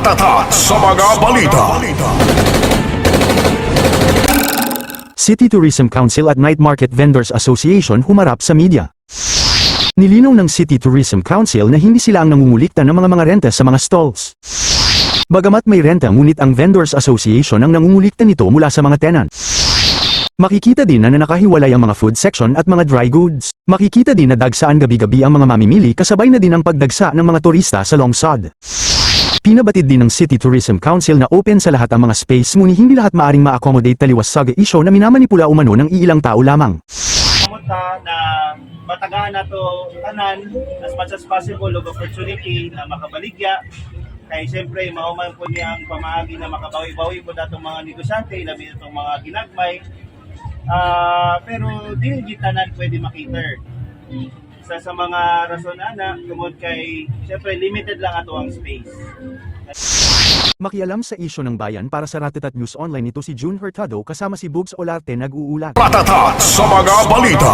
Tatak sa mga balita. City Tourism Council at Night Market Vendors Association humarap sa media. Nilinaw ng City Tourism Council na hindi sila ang nangungulikta ng mga renta sa mga stalls. Bagamat may renta ngunit ang Vendors Association ang nangungulikta nito mula sa mga tenant. Makikita din na nakahiwalay ang mga food section at mga dry goods. Makikita din na dagsaan gabi-gabi ang mga mamimili kasabay na din ang pagdagsa ng mga turista sa Longsod. Pinabatid din ng City Tourism Council na open sa lahat ang mga space ngunit hindi lahat maaring ma-accommodate taliwas sa isyo na minamanipula umano ng iilang tao lamang. Kamunta na matagaan na to tanan as much as possible og opportunity na makabaligya kay siyempre mauman po niya ang pamaagi na makabawi-bawi po datong mga negosyante labi itong mga ginagmay. Pero di tanan pwede makiter. Isa sa mga rason ana tungod kay siyempre limited lang ato ang space. Makialam sa isyo ng bayan para sa Ratatat News Online ito si June Hurtado kasama si Bugs Olarte nag-uulat. Tatak sa mga balita.